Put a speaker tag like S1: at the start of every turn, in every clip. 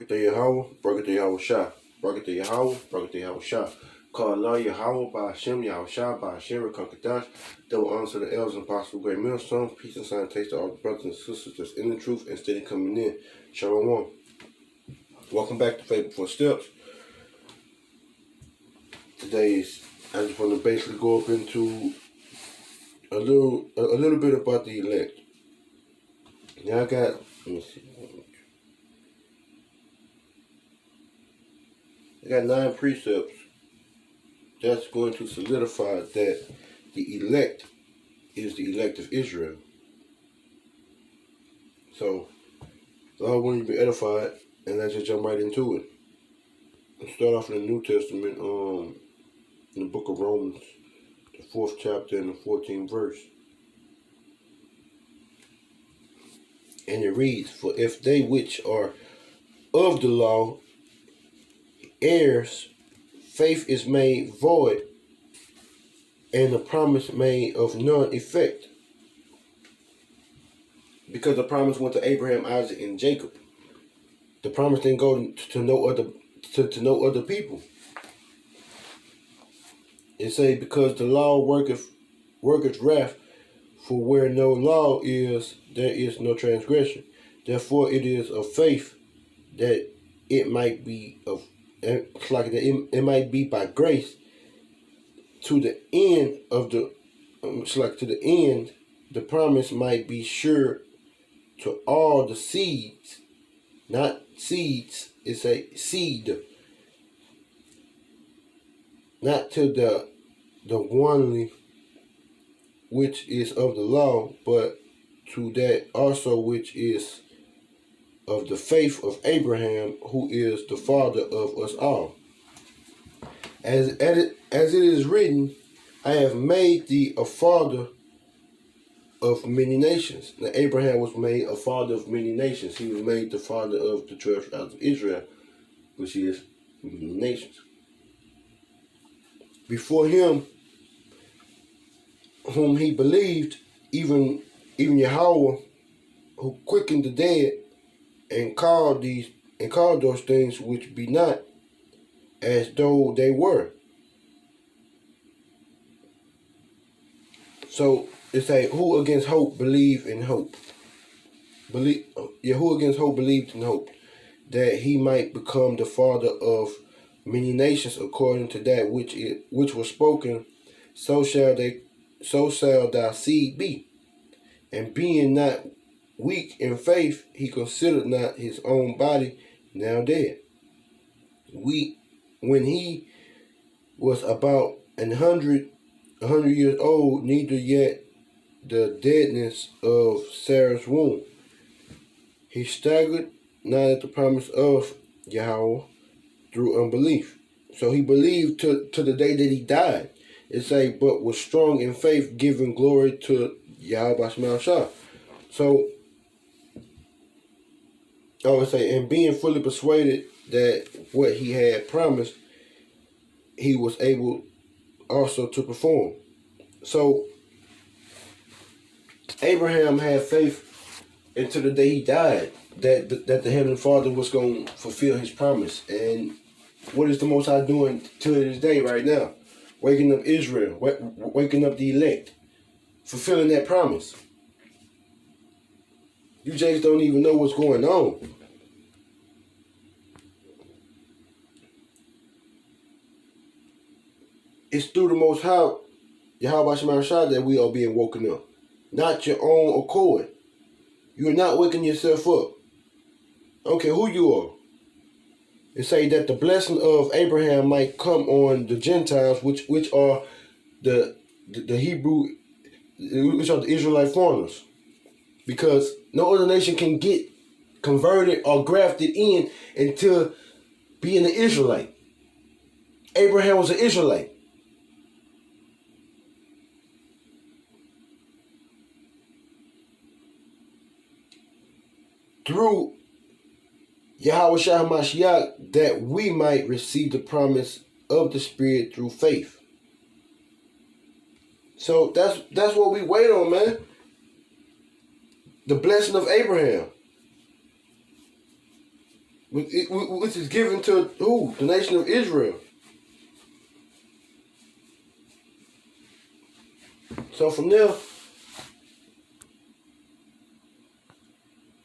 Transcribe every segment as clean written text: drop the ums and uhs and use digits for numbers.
S1: Yahweh, Barakatah Yahweh Shah. Barakatah Yahweh, Barakatah Yahweh Shah. Call Allah Yahweh by Hashem, Yahweh Shah, by Hashem, Rakakadash. Double honor to the elders and possible great millstones. Peace and sanitation to all the brothers and sisters that's in the truth and steady coming in. Shalom. Welcome back to Faith Before Steps. I just want to basically go up into a little bit about the elect. Now let me see. I got 9 precepts that's going to solidify that the elect is the elect of Israel. So, I want you to be edified, and let's just jump right into it. Let's start off in the New Testament, in the book of Romans, the 4th chapter and the 14th verse. And it reads, "For if they which are of the law heirs, faith is made void, and the promise made of none effect." Because the promise went to Abraham, Isaac, and Jacob. The promise didn't go to no other people. It say, because the law worketh wrath, for where no law is, there is no transgression. Therefore it is of faith that it might be it might be by grace to the end of the promise might be sure to all the seeds, not seeds, it's a seed, not to the only which is of the law, but to that also which is of the faith of Abraham, who is the father of us all. As it is written, I have made thee a father of many nations. Now Abraham was made a father of many nations. He was made the father of the 12 tribes of Israel, which is many nations. Before him, whom he believed, even Yahweh, who quickened the dead, and called those things which be not as though they were. So it's like, who against hope believed in hope? Who against hope believed in hope, that he might become the father of many nations, according to that which was spoken, so shall thy seed be. And being not weak in faith, he considered not his own body now dead, when he was about 100 years old, neither yet the deadness of Sarah's womb. He staggered not at the promise of Yahweh through unbelief. So he believed to the day that he died. It say, but was strong in faith, giving glory to Yahweh Shah. So, it say, and being fully persuaded that what he had promised, he was able also to perform. So, Abraham had faith until the day he died, that the Heavenly Father was going to fulfill his promise. And what is the Most High doing to this day right now? Waking up Israel, waking up the elect, fulfilling that promise. You just don't even know what's going on. It's through the Most High, Yahweh Shah, that we are being woken up. Not your own accord. You are not waking yourself up. I don't care who you are. It say that the blessing of Abraham might come on the Gentiles, which are the Hebrew, which are the Israelite foreigners. Because no other nation can get converted or grafted in until being an Israelite. Abraham was an Israelite. Through Yahweh Shah Mashiach, that we might receive the promise of the Spirit through faith. So that's what we wait on, man. The blessing of Abraham. which is given to who? The nation of Israel. So from there,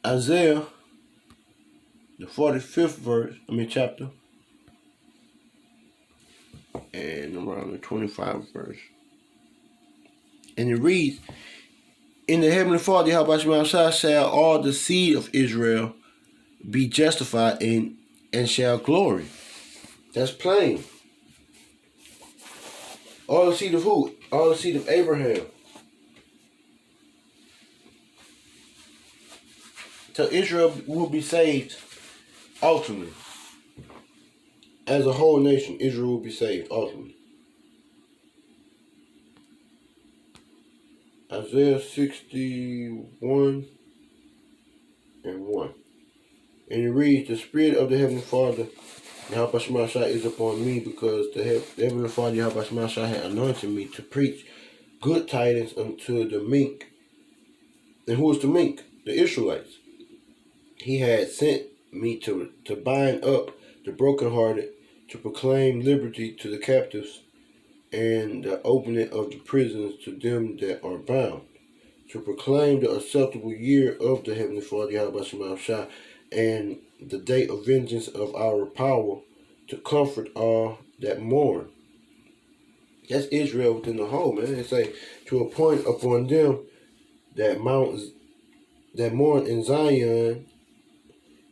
S1: Isaiah, the 45th chapter, and around the 25th verse. And it reads, in the heavenly Father, Yahweh shall all the seed of Israel be justified and shall glory. That's plain. All the seed of who? All the seed of Abraham. So Israel will be saved ultimately. As a whole nation, Israel will be saved ultimately. Isaiah 61 and 1. And it reads, the Spirit of the Heavenly Father, Yahweh Shemashah, is upon me, because the Heavenly Father, Yahweh Shemashah, had anointed me to preach good tidings unto the meek. And who is the meek? The Israelites. He had sent me to bind up the brokenhearted, to proclaim liberty to the captives, and the opening of the prisons to them that are bound, to proclaim the acceptable year of the Heavenly Father, Yahweh Shemashah, and the day of vengeance of our power, to comfort all that mourn. That's Israel within the whole, man. It's like to appoint upon them that mourn in Zion,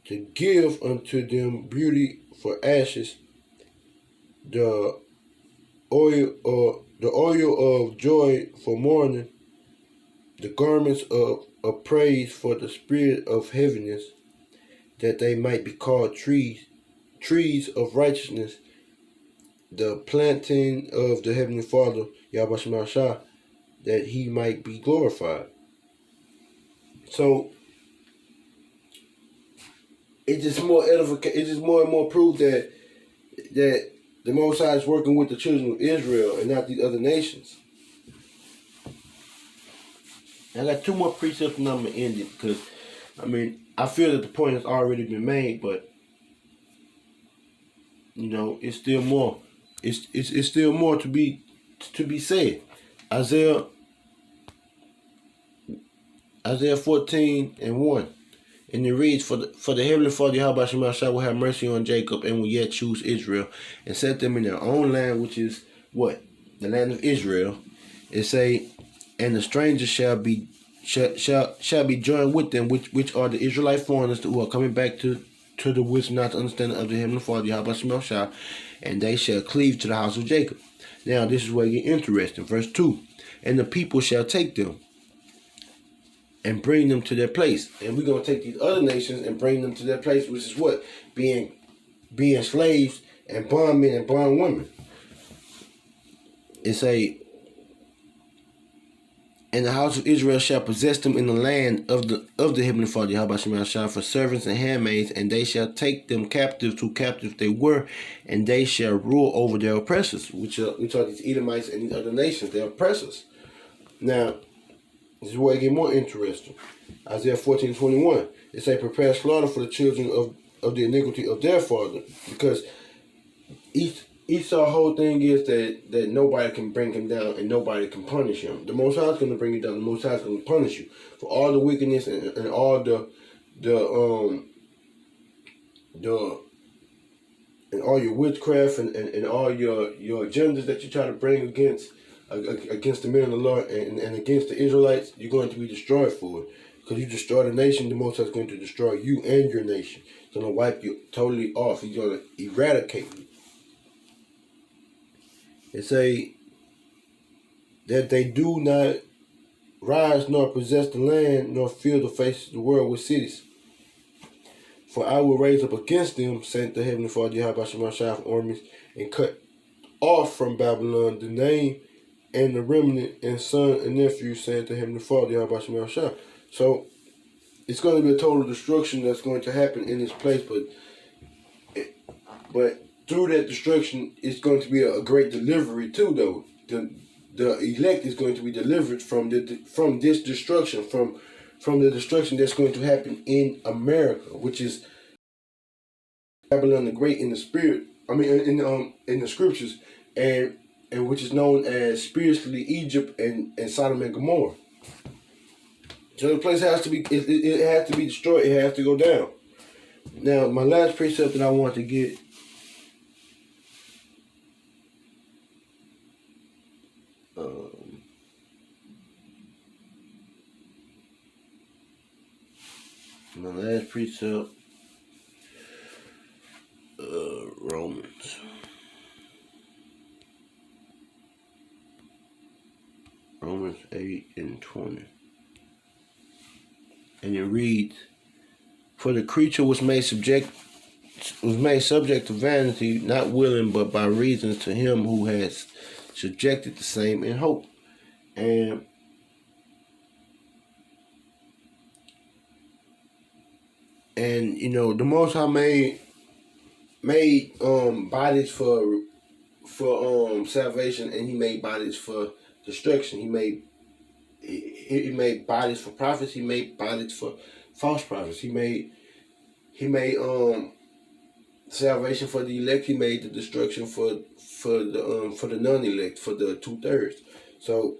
S1: to give unto them beauty for ashes, the oil of joy for mourning, the garments of praise for the spirit of heaviness, that they might be called trees of righteousness, the planting of the Heavenly Father, Yahweh Shemashah, that he might be glorified. So it's just more edification. It's just more and more proof that the Most High is working with the children of Israel and not these other nations. I got two more precepts and I'm gonna end it, because I feel that the point has already been made, but it's still more. It's still more to be said. Isaiah 14 and 1. And it reads, for the Heavenly Father, Yahweh Shemashah, will have mercy on Jacob and will yet choose Israel and set them in their own land, which is what? The land of Israel. It say, and the strangers shall be joined with them, which are the Israelite foreigners who are coming back to the wisdom, not to understanding of the Heavenly Father, Yahweh Shemashah, and they shall cleave to the house of Jacob. Now this is where it gets interesting. Verse 2. And the people shall take them and bring them to their place. And we're going to take these other nations and bring them to their place, which is what? Being slaves and bondmen and bondwomen. It say, and the house of Israel shall possess them in the land of the Heavenly Father, Yahweh Shemashah, for servants and handmaids, and they shall take them captives who captives they were, and they shall rule over their oppressors, which are these Edomites and these other nations, their oppressors. Now, this is where it gets more interesting. Isaiah 14:21. It say, prepare slaughter for the children of the iniquity of their father. Because Esau's whole thing is that nobody can bring him down and nobody can punish him. The Most High is going to bring you down. The Most High is going to punish you for all the wickedness and all and all your witchcraft and all your agendas that you try to bring against the men of the Lord and against the Israelites. You're going to be destroyed for it. Because you destroy the nation, the Most High is going to destroy you and your nation. He's going to wipe you totally off. He's going to eradicate you. It say that they do not rise nor possess the land nor fill the face of the world with cities. For I will raise up against them, saith the Heavenly Father, Yahweh Shemashah of armies, and cut off from Babylon the name and the remnant and son and nephew, saith the Heavenly Father, Yahweh Shemashah. So it's going to be a total destruction that's going to happen in this place, but through that destruction, it's going to be a great delivery too, though. The elect is going to be delivered from this destruction, from the destruction that's going to happen in America, which is Babylon the Great in the spirit. I mean, in the scriptures, and which is known as spiritually Egypt and Sodom and Gomorrah. So the place has to be it has to be destroyed. It has to go down. Now, my last precept that I want to get. My last precept. Romans. Romans 8:20. And it reads, "For the creature was made subject to vanity, not willing, but by reason to him who has subjected the same in hope." And you know, the Most High made bodies for salvation, and He made bodies for destruction. He made bodies for prophets. He made bodies for false prophets. He made salvation for the elect. He made the destruction for the non-elect, for the 2/3. So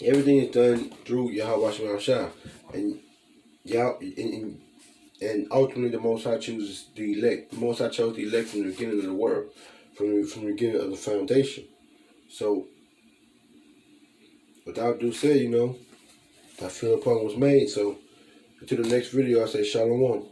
S1: everything is done through Yahweh Shah, and and ultimately the Most High chooses the elect. The Most High chose the elect from the beginning of the world, from the beginning of the foundation. So, without due said, that Philip was made. So, until the next video, I say Shalom.